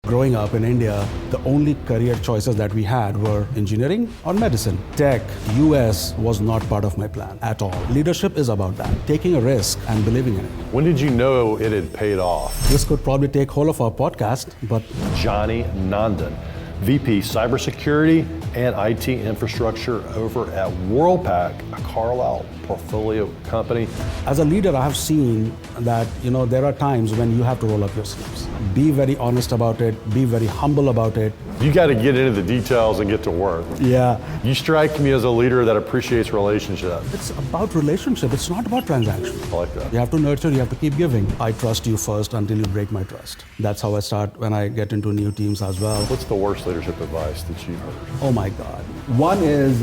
Growing up in India, the only career choices that we had were engineering or medicine. Tech, US was not part of my plan at all. Leadership is about that, taking a risk and believing in it. When did you know it had paid off? This could probably take whole of our podcast, but Anjani Nandan, VP Cybersecurity and IT Infrastructure over at Worldpac, a Carlisle portfolio company. As a leader, I have seen that there are times when you have to roll up your sleeves. Be very honest about it, be very humble about it. You got to get into the details and get to work. Yeah. You strike me as a leader that appreciates relationship. It's about relationship, it's not about transaction. I like that. You have to nurture, you have to keep giving. I trust you first until you break my trust. That's how I start when I get into new teams as well. What's the worst leadership advice that you've heard? Oh my God. One is,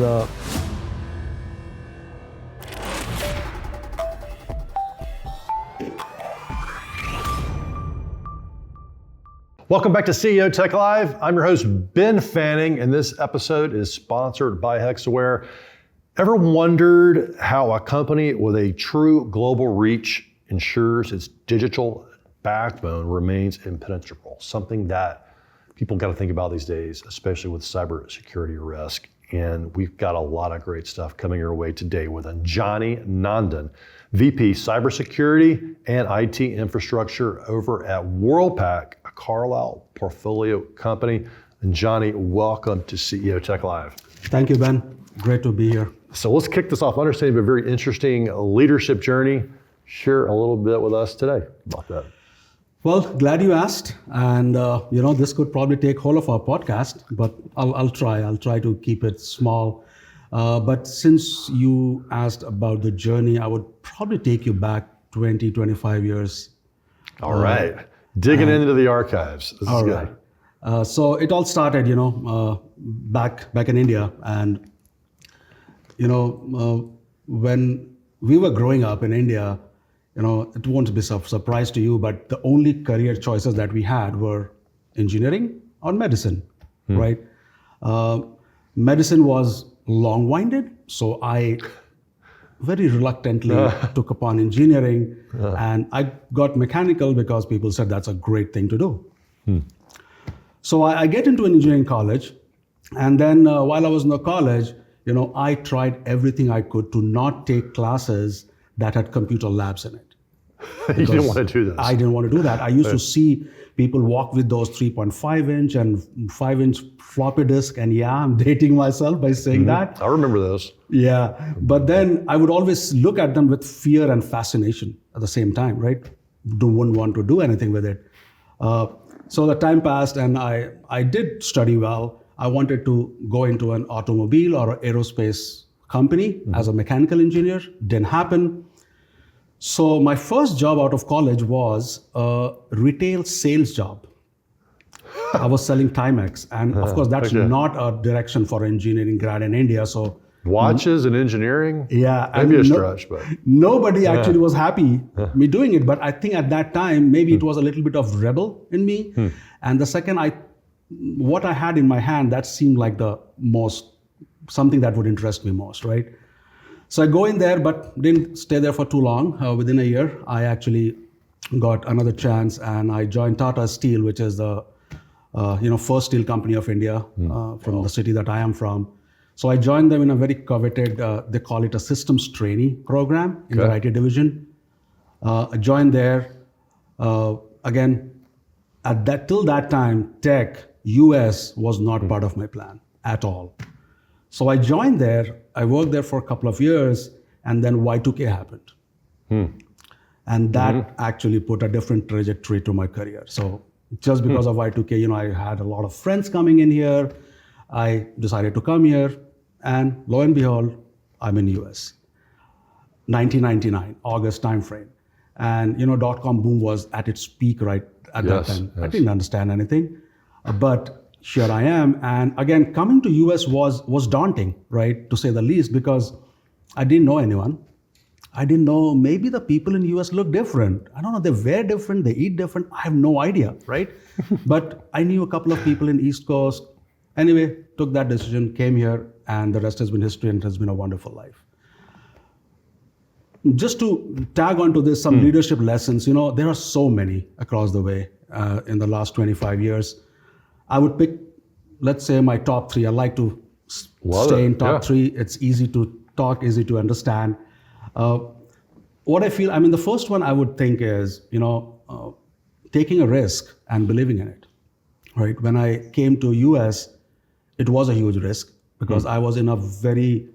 Welcome back to CEO Tech Live. I'm your host, Ben Fanning, and this episode is sponsored by Hexaware. Ever wondered how a company with a true global reach ensures its digital backbone remains impenetrable? Something that people got to think about these days, especially with cybersecurity risk. And we've got a lot of great stuff coming your way today with Anjani Nandan, VP Cybersecurity and IT Infrastructure over at Worldpac, a Carlisle portfolio company. Anjani, welcome to CEO Tech Live. Thank you, Ben. Great to be here. So let's kick this off. Understanding a very interesting leadership journey. Share a little bit with us today about that. Well, glad you asked. And this could probably take whole of our podcast, but I'll try. I'll try to keep it small. But since you asked about the journey, I would probably take you back 20, 25 years. All right. Digging into the archives. This is good. Right. So it all started, back in India. And, when we were growing up in India, it won't be a surprise to you, but the only career choices that we had were engineering or medicine, right? Medicine was long-winded, so I very reluctantly took upon engineering, and I got mechanical because people said that's a great thing to do. So I get into an engineering college, and then while I was in the college, I tried everything I could to not take classes that had computer labs in it. You didn't want to do this. I didn't want to do that. I used to see people walk with those 3.5 inch and 5 inch floppy disk, and yeah, I'm dating myself by saying that. I remember those. Yeah, but then I would always look at them with fear and fascination at the same time, right? Wouldn't want to do anything with it. So the time passed, and I did study well. I wanted to go into an automobile or aerospace company as a mechanical engineer. Didn't happen. So my first job out of college was a retail sales job. I was selling Timex, and of course that's not a direction for engineering grad in India. So watches and engineering? Yeah. Maybe a stretch, but nobody actually was happy me doing it. But I think at that time, maybe it was a little bit of rebel in me. And the second what I had in my hand, that seemed like something that would interest me most, right? So I go in there, but didn't stay there for too long. Within a year, I actually got another chance, and I joined Tata Steel, which is the first steel company of India, from the city that I am from. So I joined them in a very coveted, they call it a systems trainee program in the IT division. I joined there. Again, till that time, tech, US was not part of my plan at all. So I joined there, I worked there for a couple of years, and then Y2K happened. And that actually put a different trajectory to my career. So just because of Y2K, I had a lot of friends coming in here. I decided to come here, and lo and behold, I'm in US. 1999, August timeframe. And .com boom was at its peak right at that time. I didn't understand anything, but here I am. And again, coming to US was daunting, right, to say the least, because I didn't know anyone. I didn't know, maybe the people in US look different. I don't know, they wear different, they eat different. I have no idea, right? But I knew a couple of people in East Coast. Anyway, took that decision, came here, and the rest has been history, and it has been a wonderful life. Just to tag onto this, some leadership lessons, there are so many across the way in the last 25 years. I would pick, let's say, my top three. I like to Love stay it. in top Yeah. three. It's easy to talk, easy to understand. What I feel, the first one I would think is, taking a risk and believing in it, right? When I came to US, it was a huge risk because I was in a very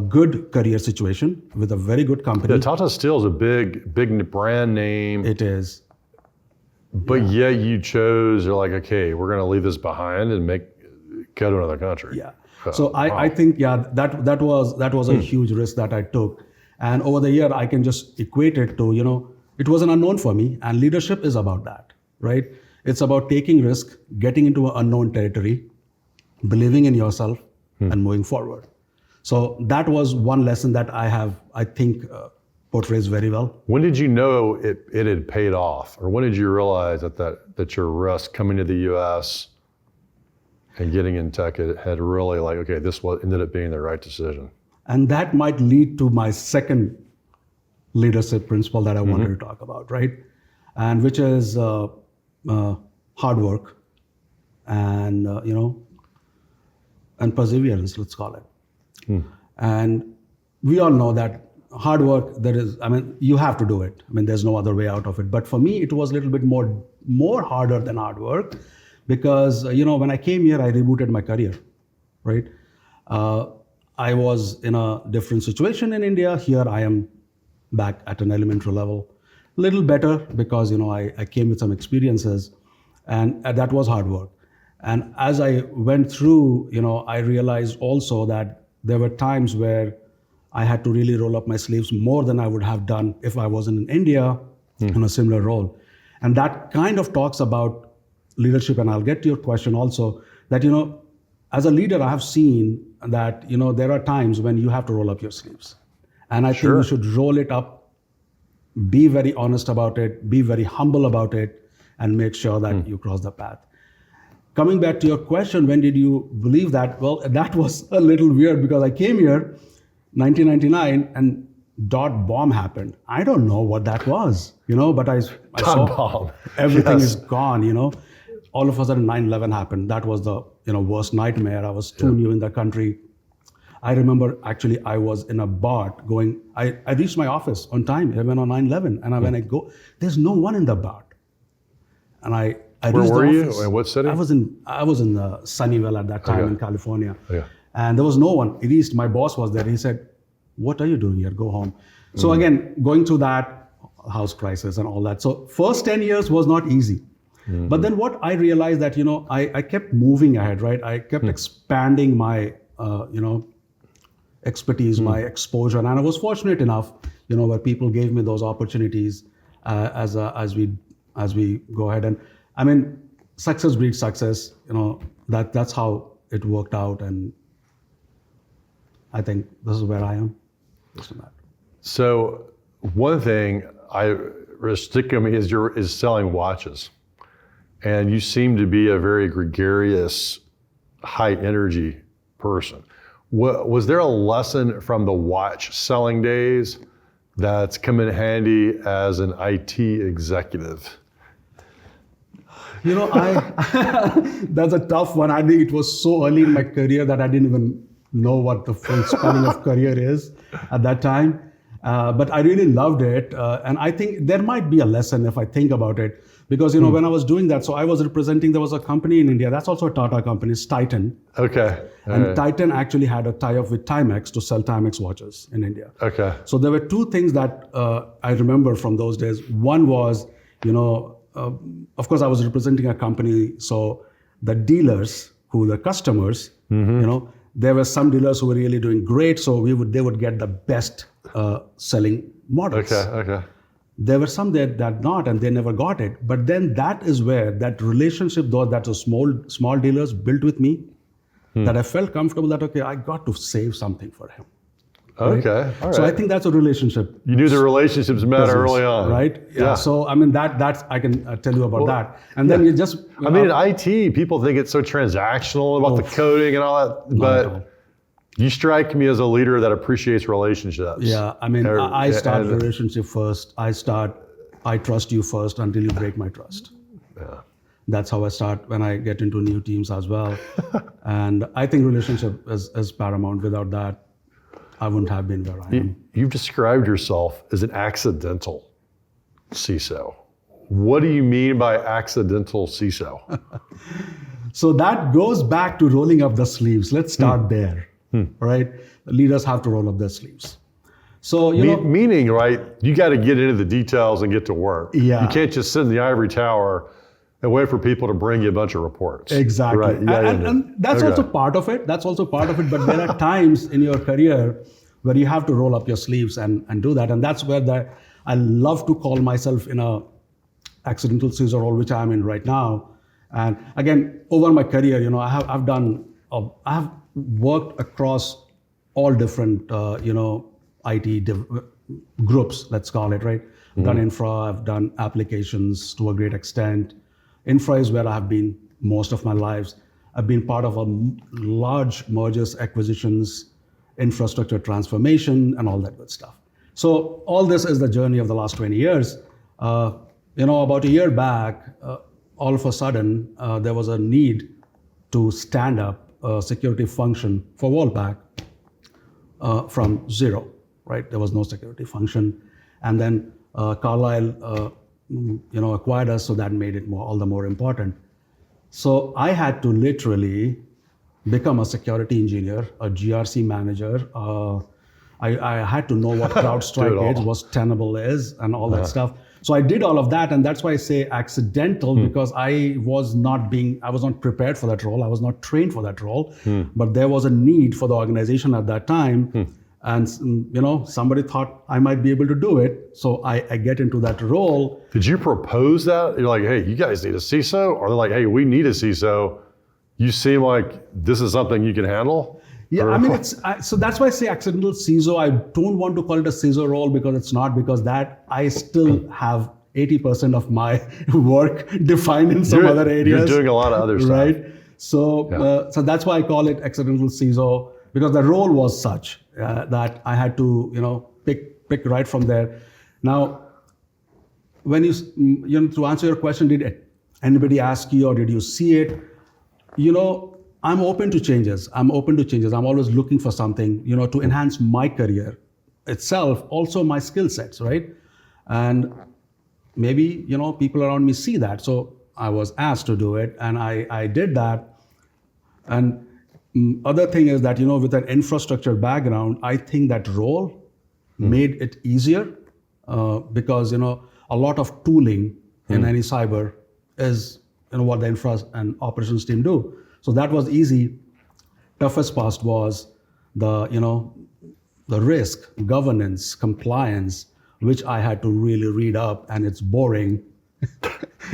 good career situation with a very good company. Yeah, Tata Steel is a big brand name. It is. But yet you chose, you're like, okay, we're going to leave this behind and go to another country. Yeah. So I think, that was a huge risk that I took. And over the year, I can just equate it to, it was an unknown for me. And leadership is about that, right? It's about taking risk, getting into an unknown territory, believing in yourself, and moving forward. So that was one lesson that I think portrays very well. When did you know it had paid off? Or when did you realize that your risk coming to the US and getting in tech had really ended up being the right decision? And that might lead to my second leadership principle that I wanted to talk about, right? And which is hard work and, and perseverance, let's call it. And we all know that hard work, you have to do it. There's no other way out of it. But for me, it was a little bit more harder than hard work because, when I came here, I rebooted my career, right? I was in a different situation in India. Here I am back at an elementary level, a little better because, I came with some experiences and that was hard work. And as I went through, I realized also that there were times where I had to really roll up my sleeves more than I would have done if I was in India in a similar role. And that kind of talks about leadership. And I'll get to your question also that, as a leader, I have seen that, there are times when you have to roll up your sleeves. And I think you should roll it up, be very honest about it, be very humble about it, and make sure that you cross the path. Coming back to your question, when did you believe that? Well, that was a little weird because I came here 1999 and .bomb happened. I don't know what that was, but I saw .bomb. Everything is gone, All of a sudden 9/11 happened. That was the worst nightmare. I was too new in the country. I remember actually I was in a BART going, I reached my office on time even on 9/11. And when I go, there's no one in the BART. And I Where reached were the you? office. In what city? I was in Sunnyvale at that time in California. Yeah. And there was no one. At least my boss was there. He said, "What are you doing here? Go home." So again, going through that house crisis and all that. So first 10 years was not easy. But then what I realized that, I kept moving ahead, right? I kept expanding my, expertise, my exposure. And I was fortunate enough, where people gave me those opportunities as we go ahead. And success breeds success, that's how it worked out. And I think this is where I am. So one thing sticking with me is selling watches. And you seem to be a very gregarious, high energy person. Was there a lesson from the watch selling days that's come in handy as an IT executive? That's a tough one. I think it was so early in my career that I didn't even know what the full spelling of career is at that time. But I really loved it. And I think there might be a lesson if I think about it. Because, when I was doing that, so I was representing, there was a company in India, that's also a Tata company, it's Titan. Okay. And Titan actually had a tie-up with Timex to sell Timex watches in India. Okay. So there were two things that I remember from those days. One was, of course, I was representing a company, so the dealers, the customers, there were some dealers who were really doing great, so they would get the best selling models. Okay. There were some that not, and they never got it. But then that is where that relationship, though, that was small dealers built with me, that I felt comfortable that, okay, I got to save something for him. Okay, right? all right. So I think that's a relationship. You knew the relationships matter business, early on. Right? Yeah. So, that's I can tell you about that. And then you just... in IT, people think it's so transactional about the coding and all that, but you strike me as a leader that appreciates relationships. Yeah, I start relationship first. I trust you first until you break my trust. Yeah. That's how I start when I get into new teams as well. And I think relationship is paramount. Without that, I wouldn't have been where I am. You've described yourself as an accidental CISO. What do you mean by accidental CISO? So that goes back to rolling up the sleeves. Let's start there, right? The leaders have to roll up their sleeves. So, meaning, right, you got to get into the details and get to work. Yeah. You can't just sit in the ivory tower and wait for people to bring you a bunch of reports. Exactly. Right. And that's also part of it. But there are times in your career where you have to roll up your sleeves and do that. And that's where I love to call myself in a accidental CISO role, which I'm in right now. And again, over my career, I have worked across all different, IT groups, let's call it, right? I've done infra, I've done applications to a great extent. Infra is where I have been most of my lives. I've been part of a large mergers, acquisitions, infrastructure transformation, and all that good stuff. So all this is the journey of the last 20 years. About a year back, all of a sudden, there was a need to stand up a security function for Worldpac from zero, right? There was no security function. And then Carlyle, acquired us, so that made it all the more important. So I had to literally become a security engineer, a GRC manager. I had to know what CrowdStrike is, what Tenable is, and all that stuff. So I did all of that, and that's why I say accidental, because I was not prepared for that role. I was not trained for that role, but there was a need for the organization at that time. And somebody thought I might be able to do it. So I get into that role. Did you propose that? You're like, hey, you guys need a CISO? Or they're like, hey, we need a CISO. You seem like this is something you can handle? Yeah, I mean, so that's why I say accidental CISO. I don't want to call it a CISO role because it's not, because that I still have 80% of my work defined in some other areas. You're doing a lot of other stuff. Right? So, so that's why I call it accidental CISO, because the role was such that I had to, pick right from there. Now, when to answer your question, did anybody ask you or did you see it? I'm open to changes. I'm always looking for something, to enhance my career itself, also my skill sets, right? And maybe, people around me see that. So I was asked to do it, and I did that. And other thing is that, with an infrastructure background, I think that role made it easier because, a lot of tooling in any cyber is, what the infra and operations team do. So that was easy. Toughest part was the risk, governance, compliance, which I had to really read up, and it's boring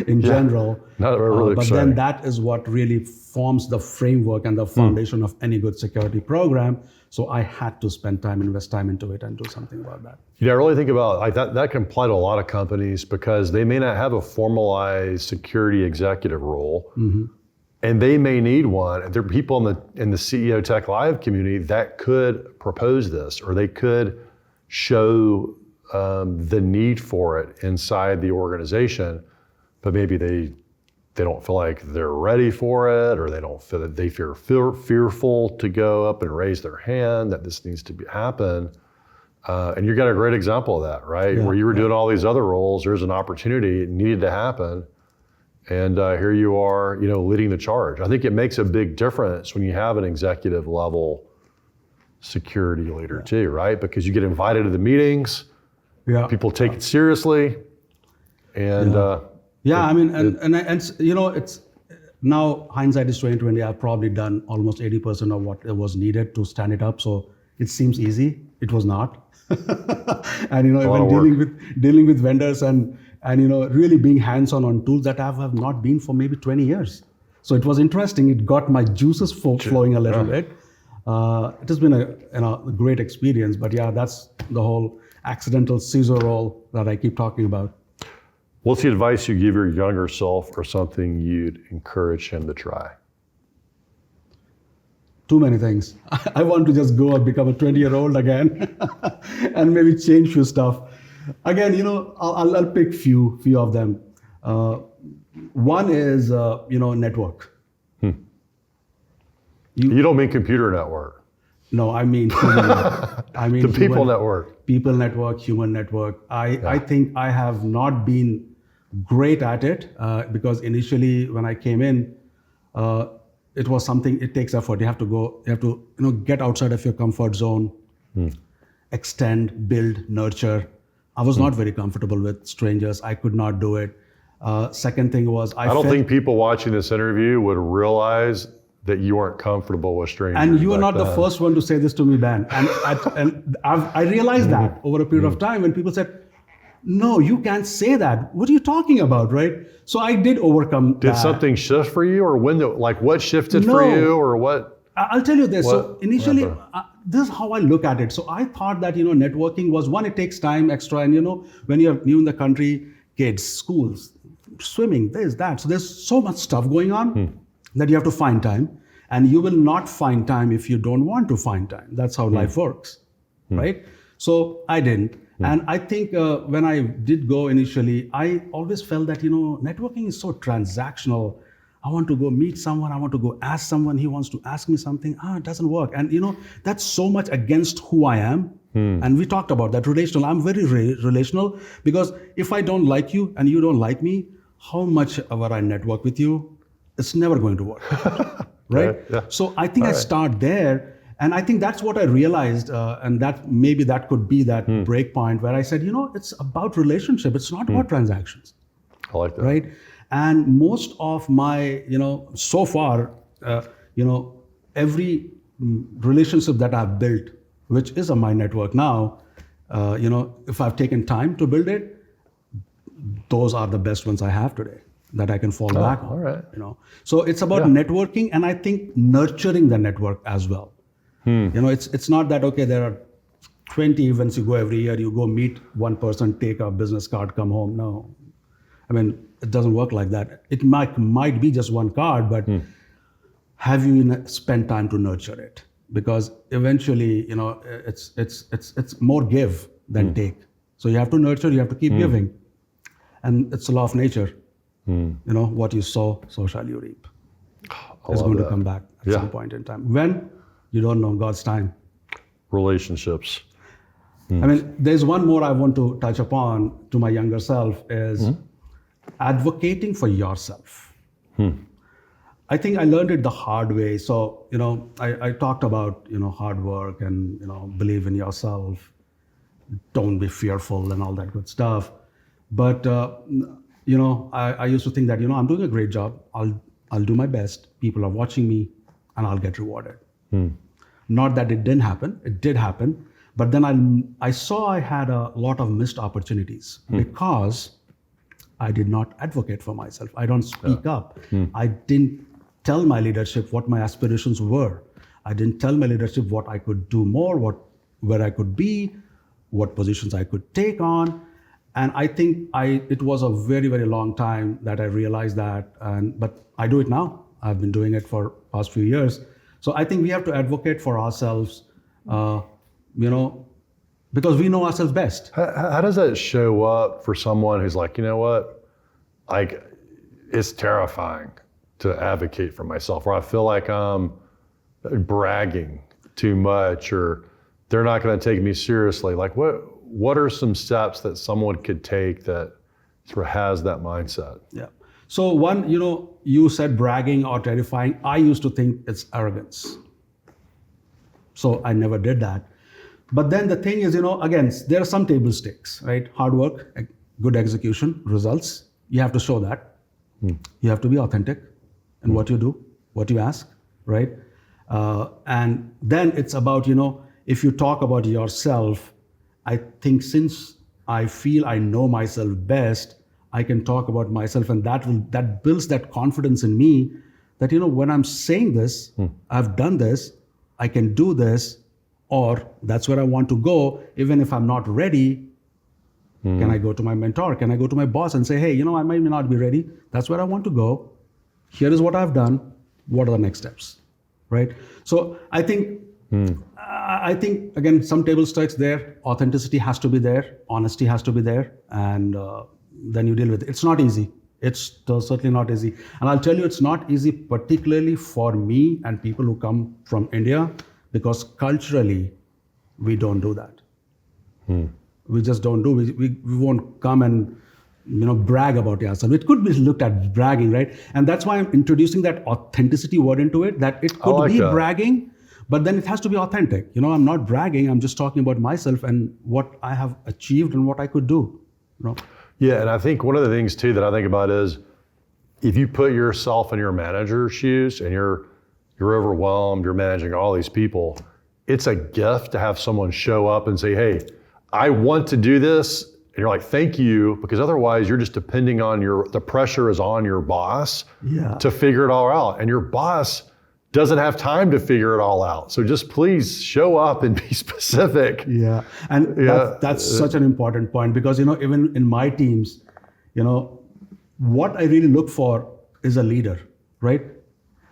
in general. Not really but exciting. then that is what really forms the framework and the foundation of any good security program. So I had to invest time into it and do something about that. I really think about that can apply to a lot of companies because they may not have a formalized security executive role. And they may need one. There are people in the CEO Tech Live community that could propose this, or they could show the need for it inside the organization, but maybe they don't feel like they're ready for it, or they don't feel that they fearful to go up and raise their hand that this needs to happen. And you got a great example of that, right? Yeah, where you were doing all these other roles, there's an opportunity, it needed to happen. And here you are, leading the charge. I think it makes a big difference when you have an executive level security leader too, right? Because you get invited to the meetings, people take it seriously, and it's now hindsight is 2020. I've probably done almost 80% of what was needed to stand it up. So it seems easy. It was not, and even dealing with vendors and really being hands-on on tools that I have not been for maybe 20 years. So it was interesting. It got my juices flowing a little bit. It has been a great experience. But that's the whole accidental CISO role that I keep talking about. What's the advice you give your younger self, or something you'd encourage him to try? Too many things. I want to just go and become a 20-year-old again and maybe change few stuff. Again, I'll pick few of them. One is, network. You don't mean computer network. No, I mean human network. I mean The people network. People network, human network. I think I have not been great at it because initially when I came in, it was something, it takes effort. You have to get outside of your comfort zone, extend, build, nurture. I was not very comfortable with strangers. I could not do it. Second thing was I don't think people watching this interview would realize that you weren't comfortable with strangers. And you are not the first one to say this to me, Ben. And I realized that over a period of time when people said, no, you can't say that. What are you talking about, right? So I did overcome that. Did something shift for you, or what shifted for you, or what? I'll tell you this. So initially, this is how I look at it. So I thought that, networking was one, it takes time extra. And, when you're new in the country, kids, schools, swimming, this, that. So there's so much stuff going on that you have to find time. And you will not find time if you don't want to find time. That's how life works, right? So I didn't. And I think when I did go initially, I always felt that, networking is so transactional. I want to go meet someone. I want to go ask someone. He wants to ask me something. It doesn't work. And, that's so much against who I am. And we talked about that relational. I'm very relational because if I don't like you and you don't like me, how much ever I network with you, it's never going to work. Right? Yeah. So I think I start there. And I think that's what I realized. And that maybe that could be that break point where I said, it's about relationship. It's not about transactions. I like that. Right? And most of my, so far, every relationship that I've built, which is on my network now, if I've taken time to build it, those are the best ones I have today that I can fall back on. All right. So it's about networking, and I think nurturing the network as well. It's not that, okay, there are 20 events you go every year, you go meet one person, take a business card, come home. No. I mean, it doesn't work like that. It might be just one card, but have you spent time to nurture it? Because eventually, it's more give than take. So you have to nurture, you have to keep giving. And it's a law of nature. What you sow, so shall you reap. It's going to come back at some point in time. When? You don't know, God's time. Relationships. I mean, there's one more I want to touch upon to my younger self is advocating for yourself. I think I learned it the hard way. So, I talked about, hard work and, believe in yourself, don't be fearful and all that good stuff. But, I used to think that, I'm doing a great job. I'll do my best. People are watching me and I'll get rewarded. Not that it didn't happen. It did happen. But then I saw I had a lot of missed opportunities because I did not advocate for myself. I don't speak up. I didn't tell my leadership what my aspirations were. I didn't tell my leadership what I could do more, where I could be, what positions I could take on. And I think it was a very, very long time that I realized that. But I do it now. I've been doing it for past few years. So I think we have to advocate for ourselves, because we know ourselves best. How does that show up for someone who's like, it's terrifying to advocate for myself, or I feel like I'm bragging too much, or they're not going to take me seriously. Like, what are some steps that someone could take that sort of has that mindset? Yeah. So one, you said bragging or terrifying. I used to think it's arrogance. So I never did that. But then the thing is, again, there are some table stakes, right? Hard work, good execution, results. You have to show that. You have to be authentic in what you do, what you ask, right? And then it's about, if you talk about yourself, I think since I feel I know myself best, I can talk about myself, and that builds that confidence in me that, when I'm saying this, I've done this, I can do this, or that's where I want to go. Even if I'm not ready, can I go to my mentor? Can I go to my boss and say, hey, I might not be ready. That's where I want to go. Here is what I've done. What are the next steps, right? So I think, again, some table stakes there. Authenticity has to be there. Honesty has to be there. And then you deal with it. It's not easy. It's certainly not easy. And I'll tell you, it's not easy, particularly for me and people who come from India, because culturally, we don't do that. We just don't do. We won't come and brag about ourselves. It could be looked at bragging, right? And that's why I'm introducing that authenticity word into it. That it could be bragging, but then it has to be authentic. I'm not bragging. I'm just talking about myself and what I have achieved and what I could do. Yeah, and I think one of the things too that I think about is if you put yourself in your manager's shoes and you're overwhelmed, you're managing all these people, it's a gift to have someone show up and say, hey, I want to do this. And you're like, thank you, because otherwise you're just depending on the pressure is on your boss to figure it all out. And your boss doesn't have time to figure it all out. So just please show up and be specific. Yeah, and that's such an important point, because even in my teams, what I really look for is a leader, right?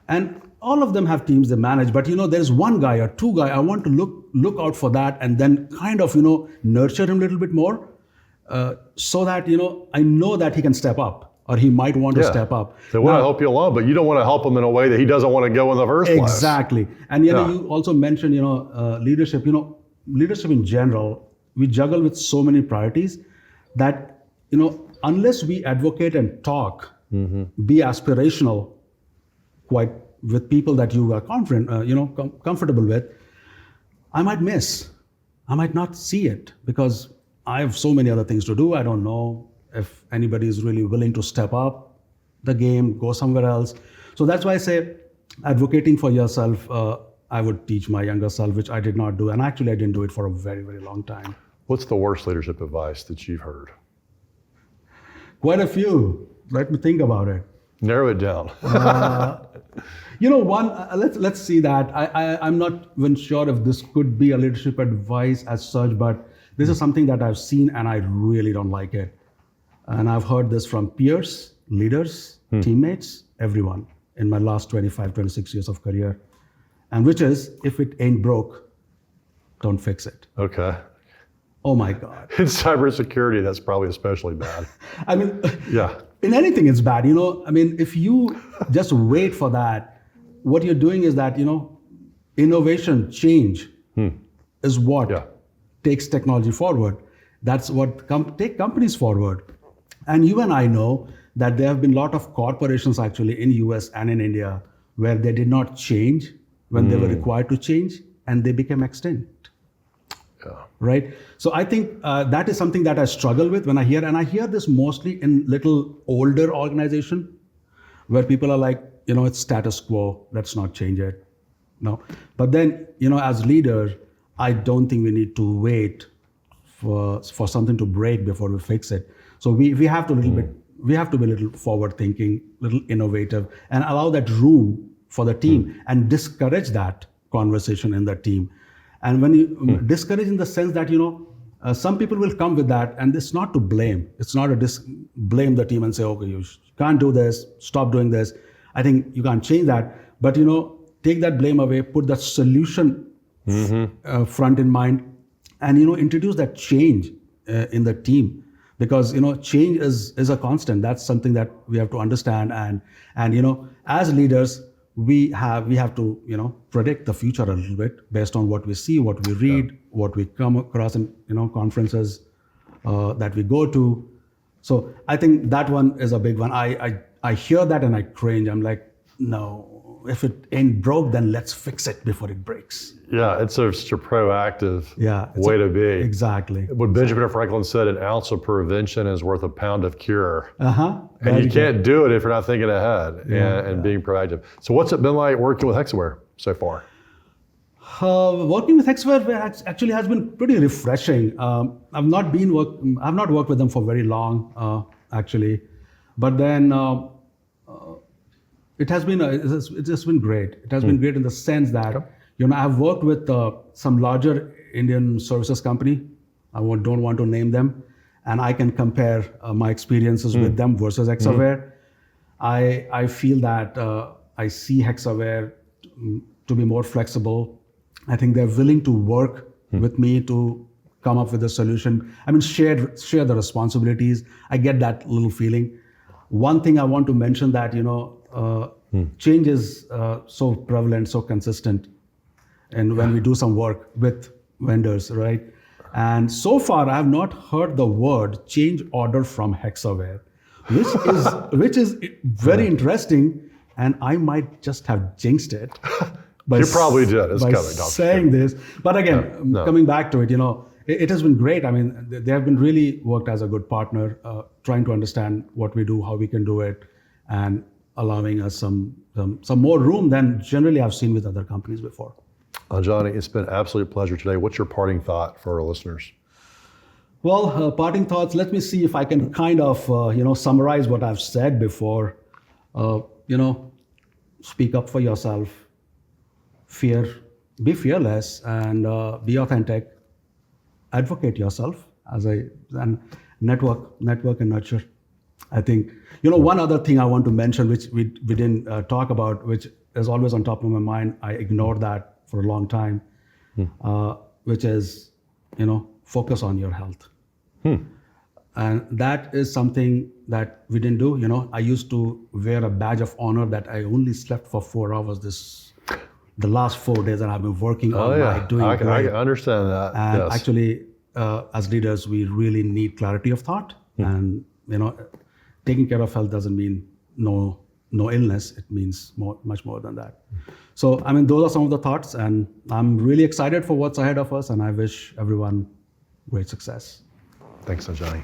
And all of them have teams they manage, but there's one guy or two guy I want to look out for that, and then kind of nurture him a little bit more, so that I know that he can step up. Or he might want to step up. They want to help you along, but you don't want to help him in a way that he doesn't want to go in the first place. Exactly. And you also mentioned, leadership. Leadership in general, we juggle with so many priorities that, unless we advocate and talk, be aspirational, quite with people that you are comfortable with, I might miss. I might not see it because I have so many other things to do. I don't know if anybody is really willing to step up the game, go somewhere else. So that's why I say advocating for yourself, I would teach my younger self, which I did not do. And actually, I didn't do it for a very, very long time. What's the worst leadership advice that you've heard? Quite a few. Let me think about it. Narrow it down. Let's see that. I'm not even sure if this could be a leadership advice as such, but this is something that I've seen and I really don't like it. And I've heard this from peers, leaders, teammates, everyone in my last 25, 26 years of career. And which is, if it ain't broke, don't fix it. Okay. Oh my God. In cybersecurity, that's probably especially bad. I mean, in anything it's bad. If you just wait for that, what you're doing is that, innovation, change is what takes technology forward. That's what take companies forward. And you and I know that there have been a lot of corporations actually in US and in India where they did not change when they were required to change and they became extinct. Right? So I think that is something that I struggle with when I hear, and I hear this mostly in little older organization where people are like, it's status quo, let's not change it. No. But then, as leaders, I don't think we need to wait for something to break before we fix it. So we have to we have to be a little forward thinking, little innovative, and allow that room for the team and discourage that conversation in the team. And when you discourage in the sense that, some people will come with that, and it's not to blame. It's not blame the team and say, okay, you can't do this, stop doing this. I think you can't change that, but take that blame away, put that solution front in mind, and introduce that change in the team. Because change is a constant. That's something that we have to understand, and as leaders, we have to predict the future a little bit based on what we see, what we read, what we come across in conferences that we go to. So I think that one is a big one. I hear that and I cringe. I'm like, no. If it ain't broke, then let's fix it before it breaks. Yeah, it's such a proactive way to be. Exactly. What Benjamin Franklin said, an ounce of prevention is worth a pound of cure. And you can't do it if you're not thinking ahead and being proactive. So what's it been like working with Hexaware so far? Working with Hexaware actually has been pretty refreshing. I've not worked with them for very long, actually. But then it has been great. It has been great in the sense that I've worked with some larger Indian services company. I don't want to name them, and I can compare my experiences with them versus Hexaware. I feel that I see Hexaware to be more flexible. I think they're willing to work with me to come up with a solution. I mean, share the responsibilities. I get that little feeling. one thing I want to mention that, change is so prevalent, so consistent. And when we do some work with vendors, right? And so far, I have not heard the word change order from Hexaware, which is very interesting. And I might just have jinxed it. You probably did. It's by coming. No, saying this. But again, coming back to it, it has been great. I mean, they have been really worked as a good partner, trying to understand what we do, how we can do it, and allowing us some more room than generally I've seen with other companies before. Anjani, it's been an absolute pleasure today. What's your parting thought for our listeners? Well, parting thoughts, let me see if I can kind of, summarize what I've said before. Speak up for yourself, be fearless, and be authentic. Advocate yourself and network and nurture. I think, one other thing I want to mention, which we didn't talk about, which is always on top of my mind. I ignored that for a long time, which is, focus on your health. And that is something that we didn't do. I used to wear a badge of honor that I only slept for 4 hours the last 4 days, and I've been working all night doing I great. can understand that. And yes. actually, as leaders, we really need clarity of thought. And taking care of health doesn't mean no illness. It means much more than that. So, those are some of the thoughts, and I'm really excited for what's ahead of us, and I wish everyone great success. Thanks, Anjani.